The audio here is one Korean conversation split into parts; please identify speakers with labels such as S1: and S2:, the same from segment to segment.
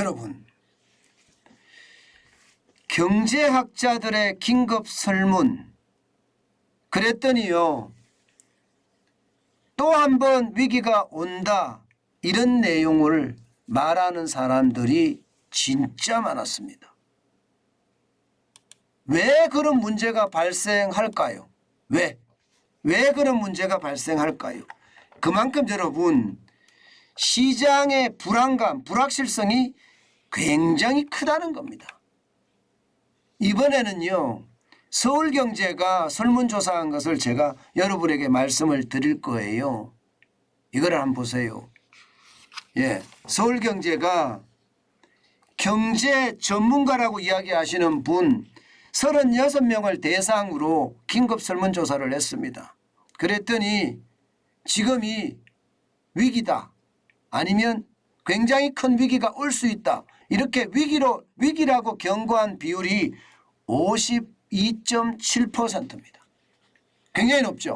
S1: 여러분, 경제학자들의 긴급 설문 그랬더니요, 또 한 번 위기가 온다 이런 내용을 말하는 사람들이 진짜 많았습니다. 왜 그런 문제가 발생할까요? 왜 그런 문제가 발생할까요? 그만큼 여러분, 시장의 불안감, 불확실성이 굉장히 크다는 겁니다. 이번에는요, 서울경제가 설문조사한 것을 제가 여러분에게 말씀을 드릴 거예요. 이거를 한번 보세요. 예, 서울경제가 경제 전문가라고 이야기하시는 분 36명을 대상으로 긴급 설문조사를 했습니다. 그랬더니 지금이 위기다, 아니면 굉장히 큰 위기가 올 수 있다, 이렇게 위기라고 경고한 비율이 52.7%입니다. 굉장히 높죠.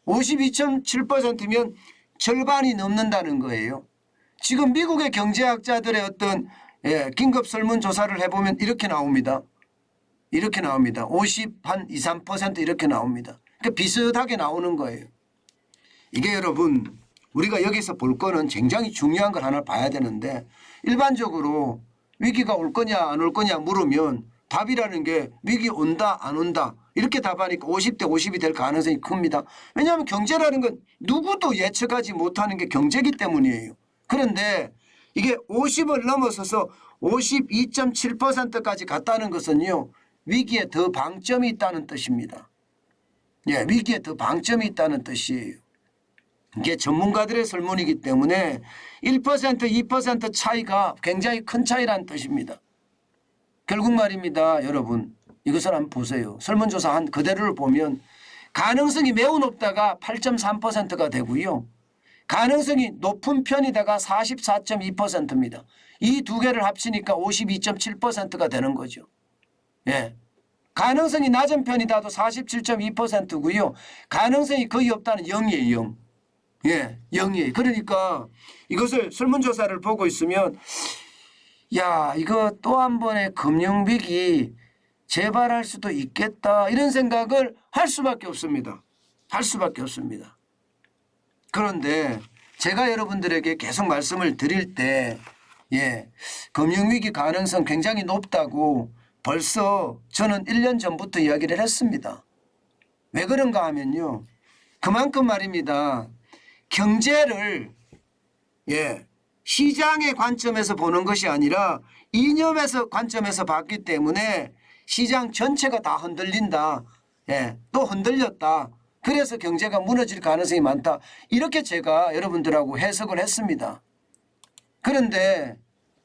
S1: 52.7%면 절반이 넘는다는 거예요. 지금 미국의 경제학자들의 어떤 긴급 설문조사를 해보면 이렇게 나옵니다. 이렇게 나옵니다. 50한 2, 3% 이렇게 나옵니다. 그러니까 비슷하게 나오는 거예요. 이게 여러분, 우리가 여기서 볼 거는 굉장히 중요한 걸 하나 봐야 되는데, 일반적으로 위기가 올 거냐 안 올 거냐 물으면 답이라는 게 위기 온다 안 온다 이렇게 답하니까 50대 50이 될 가능성이 큽니다. 왜냐하면 경제라는 건 누구도 예측하지 못하는 게 경제이기 때문이에요. 그런데 이게 50을 넘어서서 52.7%까지 갔다는 것은요, 위기에 더 방점이 있다는 뜻입니다. 예, 위기에 더 방점이 있다는 뜻이에요. 이게 전문가들의 설문이기 때문에 1%, 2% 차이가 굉장히 큰 차이라는 뜻입니다. 결국 말입니다. 여러분, 이것을 한번 보세요. 설문조사 한 그대로를 보면 가능성이 매우 높다가 8.3%가 되고요, 가능성이 높은 편이다가 44.2%입니다. 이 두 개를 합치니까 52.7%가 되는 거죠. 예. 가능성이 낮은 편이다도 47.2%고요. 가능성이 거의 없다는 0이에요. 0. 예, 0이에요. 그러니까 이것을 설문조사를 보고 있으면, 야, 이거 또 한 번의 금융위기 재발할 수도 있겠다, 이런 생각을 할 수밖에 없습니다. 할 수밖에 없습니다. 그런데 제가 여러분들에게 계속 말씀을 드릴 때, 예, 금융위기 가능성 굉장히 높다고 벌써 저는 1년 전부터 이야기를 했습니다. 왜 그런가 하면요, 그만큼 말입니다. 경제를 시장의 관점에서 보는 것이 아니라 이념에서 관점에서 봤기 때문에 시장 전체가 다 흔들린다. 또 흔들렸다. 그래서 경제가 무너질 가능성이 많다. 이렇게 제가 여러분들하고 해석을 했습니다. 그런데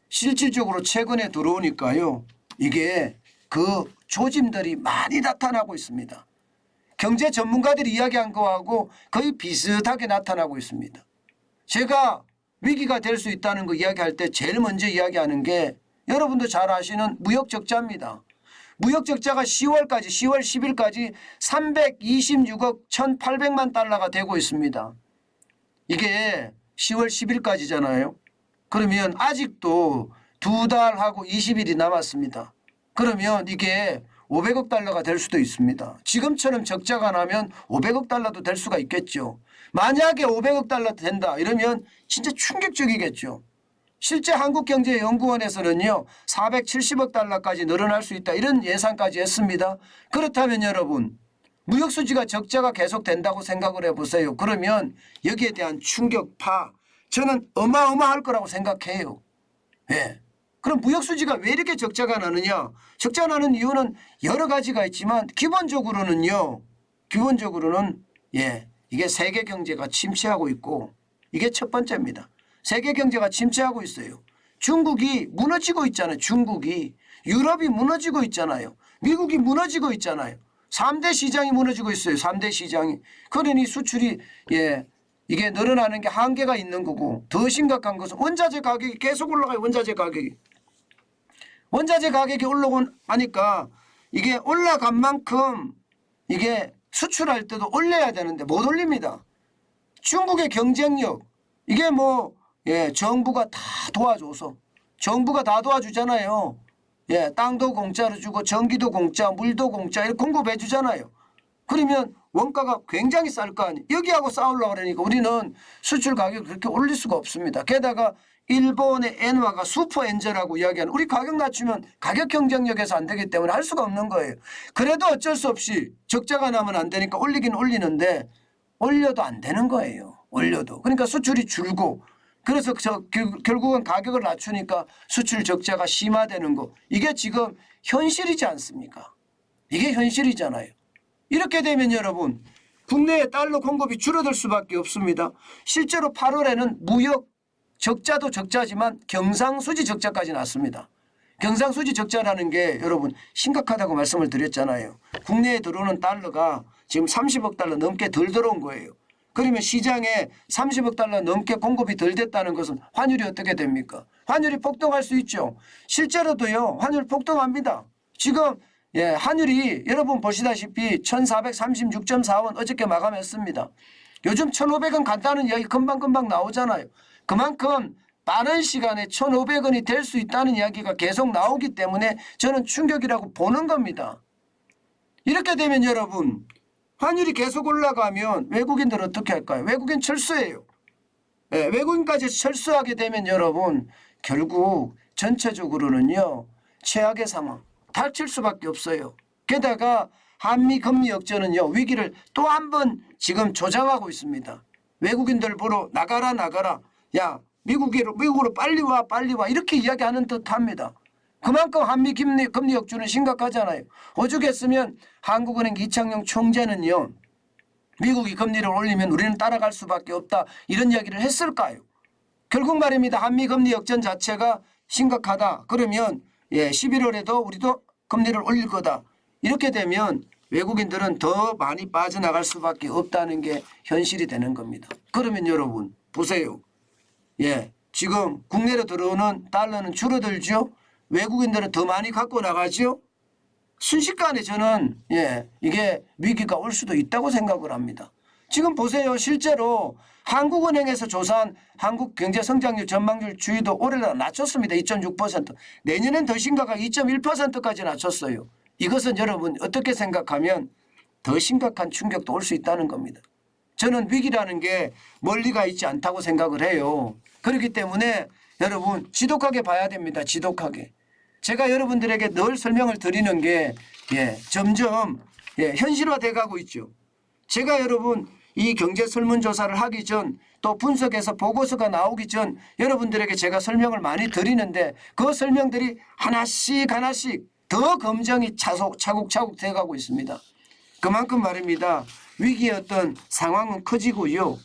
S1: 실질적으로 최근에 들어오니까요, 이게 그 조짐들이 많이 나타나고 있습니다. 경제 전문가들이 이야기한 거하고 거의 비슷하게 나타나고 있습니다. 제가 위기가 될 수 있다는 거 이야기할 때 제일 먼저 이야기하는 게 여러분도 잘 아시는 무역적자입니다. 무역적자가 10월 10일까지 326억 1,800만 달러가 되고 있습니다. 이게 10월 10일까지잖아요. 그러면 아직도 2달하고 20일이 남았습니다. 그러면 이게 500억 달러가 될 수도 있습니다. 지금처럼 적자가 나면 500억 달러도 될 수가 있겠죠. 만약에 500억 달러 된다 이러면 진짜 충격적이겠죠. 실제 한국경제연구원에서는요, 470억 달러까지 늘어날 수 있다, 이런 예상까지 했습니다. 그렇다면 여러분, 무역수지가 적자가 계속 된다고 생각을 해보세요. 그러면 여기에 대한 충격파 저는 어마어마할 거라고 생각해요. 예. 그럼 무역수지가 왜 이렇게 적자가 나느냐? 적자 나는 이유는 여러 가지가 있지만 기본적으로는 이게 세계 경제가 침체하고 있고, 이게 첫 번째입니다. 세계 경제가 침체하고 있어요. 중국이 무너지고 있잖아요. 중국이. 유럽이 무너지고 있잖아요. 미국이 무너지고 있잖아요. 3대 시장이 무너지고 있어요. 3대 시장이. 그러니 수출이 이게 늘어나는 게 한계가 있는 거고, 더 심각한 것은 원자재 가격이 계속 올라가요. 원자재 가격이 올라오고 하니까 이게 올라간 만큼 이게 수출할 때도 올려야 되는데 못 올립니다. 중국의 경쟁력, 이게 정부가 다 도와줘서 정부가 다 도와주잖아요. 예, 땅도 공짜로 주고 전기도 공짜, 물도 공짜 이렇게 공급해 주잖아요. 그러면 원가가 굉장히 쌀 거 아니에요. 여기하고 싸우려고 그러니까 우리는 수출 가격을 그렇게 올릴 수가 없습니다. 게다가 일본의 엔화가 슈퍼 엔저라고 이야기하는 우리 가격 낮추면 가격 경쟁력에서 안 되기 때문에 할 수가 없는 거예요. 그래도 어쩔 수 없이 적자가 나면 안 되니까 올리긴 올리는데 올려도 안 되는 거예요. 올려도. 그러니까 수출이 줄고 그래서 결국은 가격을 낮추니까 수출 적자가 심화되는 거. 이게 지금 현실이지 않습니까? 이게 현실이잖아요. 이렇게 되면 여러분 국내에 달러 공급이 줄어들 수밖에 없습니다. 실제로 8월에는 무역 적자도 적자지만 경상수지 적자까지 났습니다. 경상수지 적자라는 게 여러분 심각하다고 말씀을 드렸잖아요. 국내에 들어오는 달러가 지금 30억 달러 넘게 덜 들어온 거예요. 그러면 시장에 30억 달러 넘게 공급이 덜 됐다는 것은 환율이 어떻게 됩니까? 환율이 폭등할 수 있죠. 실제로도요. 환율 폭등합니다. 지금 예, 환율이 여러분 보시다시피 1436.4원 어저께 마감했습니다. 요즘 1,500원 간다는 이야기 금방금방 나오잖아요. 그만큼 빠른 시간에 1,500원이 될 수 있다는 이야기가 계속 나오기 때문에 저는 충격이라고 보는 겁니다. 이렇게 되면 여러분 환율이 계속 올라가면 외국인들은 어떻게 할까요? 외국인 철수예요. 예, 외국인까지 철수하게 되면 여러분 결국 전체적으로는요. 최악의 상황 닥칠 수밖에 없어요. 게다가 한미 금리 역전은요. 위기를 또 한 번 지금 조장하고 있습니다. 외국인들 보러 나가라 나가라. 야 미국으로 빨리 와 이렇게 이야기하는 듯합니다. 그만큼 한미 금리 역전은 심각하잖아요. 오죽했으면 한국은행 이창용 총재는요. 미국이 금리를 올리면 우리는 따라갈 수밖에 없다. 이런 이야기를 했을까요? 결국 말입니다. 한미 금리 역전 자체가 심각하다. 그러면 11월에도 우리도 금리를 올릴 거다. 이렇게 되면 외국인들은 더 많이 빠져나갈 수밖에 없다는 게 현실이 되는 겁니다. 그러면 여러분 보세요. 지금 국내로 들어오는 달러는 줄어들죠. 외국인들은 더 많이 갖고 나가죠. 순식간에 저는 이게 위기가 올 수도 있다고 생각을 합니다. 지금 보세요. 실제로 한국은행에서 조사한 한국 경제성장률 전망률 주의도 올해는 낮췄습니다. 2.6%. 내년엔 더 심각하게 2.1%까지 낮췄어요. 이것은 여러분 어떻게 생각하면 더 심각한 충격도 올 수 있다는 겁니다. 저는 위기라는 게 멀리가 있지 않다고 생각을 해요. 그렇기 때문에 여러분 지독하게 봐야 됩니다. 지독하게. 제가 여러분들에게 늘 설명을 드리는 게 점점 현실화돼 가고 있죠. 제가 여러분 이 경제 설문조사를 하기 전 또 분석해서 보고서가 나오기 전 여러분들에게 제가 설명을 많이 드리는데 그 설명들이 하나씩 더 검증이 차곡차곡 돼가고 있습니다. 그만큼 말입니다. 위기의 어떤 상황은 커지고요.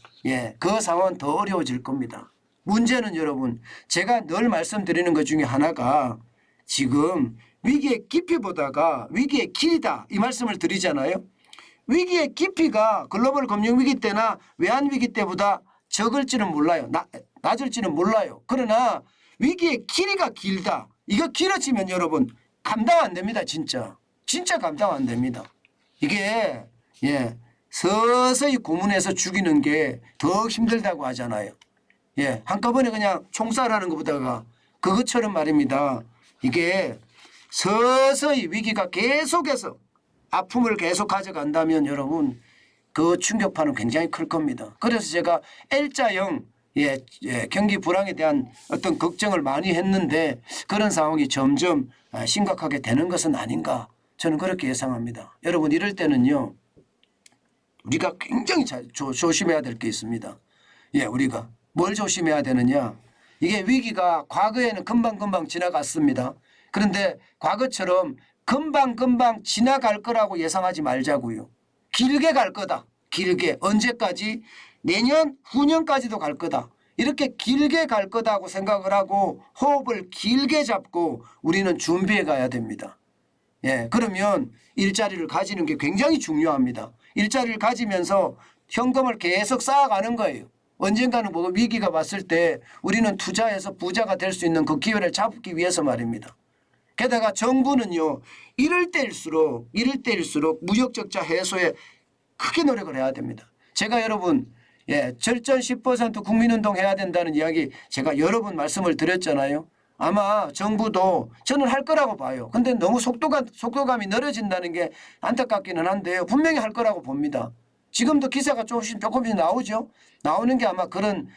S1: 그 상황은 더 어려워질 겁니다. 문제는 여러분 제가 늘 말씀드리는 것 중에 하나가 지금 위기의 깊이보다가 위기의 길이다 이 말씀을 드리잖아요. 위기의 깊이가 글로벌 금융위기 때나 외환위기 때보다 적을지는 몰라요. 낮을지는 몰라요. 그러나 위기의 길이가 길다. 이거 길어지면 여러분 감당 안 됩니다. 진짜 감당 안 됩니다. 이게 서서히 고문해서 죽이는 게 더 힘들다고 하잖아요. 한꺼번에 그냥 총살하는 것보다가 그것처럼 말입니다. 이게 서서히 위기가 계속해서 아픔을 계속 가져간다면 여러분 그 충격파는 굉장히 클 겁니다. 그래서 제가 L자형 경기 불황에 대한 어떤 걱정을 많이 했는데 그런 상황이 점점 심각하게 되는 것은 아닌가 저는 그렇게 예상합니다. 여러분 이럴 때는요. 우리가 굉장히 조심해야 될 게 있습니다. 우리가 뭘 조심해야 되느냐. 이게 위기가 과거에는 금방금방 지나갔습니다. 그런데 과거처럼 금방금방 지나갈 거라고 예상하지 말자고요. 길게 갈 거다. 길게. 언제까지? 내년, 후년까지도 갈 거다. 이렇게 길게 갈 거다고 생각을 하고 호흡을 길게 잡고 우리는 준비해 가야 됩니다. 그러면 일자리를 가지는 게 굉장히 중요합니다. 일자리를 가지면서 현금을 계속 쌓아가는 거예요. 언젠가는 뭐 위기가 왔을 때 우리는 투자해서 부자가 될 수 있는 그 기회를 잡기 위해서 말입니다. 게다가 정부는요. 이럴 때일수록 무역 적자 해소에 크게 노력을 해야 됩니다. 제가 여러분 절전 10% 국민운동 해야 된다는 이야기 제가 여러 번 말씀을 드렸잖아요. 아마 정부도 저는 할 거라고 봐요. 근데 너무 속도감이 늘어진다는 게 안타깝기는 한데요. 분명히 할 거라고 봅니다. 지금도 기사가 조금씩 나오죠. 나오는 게 아마 그런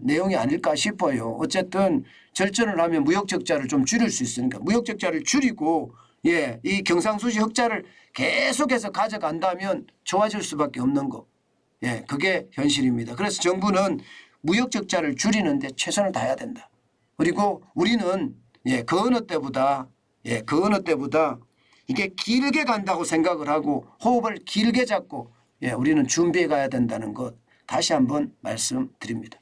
S1: 내용이 아닐까 싶어요. 어쨌든 절전을 하면 무역 적자를 좀 줄일 수 있으니까 무역 적자를 줄이고 이 경상수지 흑자를 계속해서 가져간다면 좋아질 수밖에 없는 거. 그게 현실입니다. 그래서 정부는 무역 적자를 줄이는데 최선을 다해야 된다. 그리고 우리는 그 어느 때보다 이게 길게 간다고 생각을 하고 호흡을 길게 잡고 우리는 준비해 가야 된다는 것 다시 한번 말씀드립니다.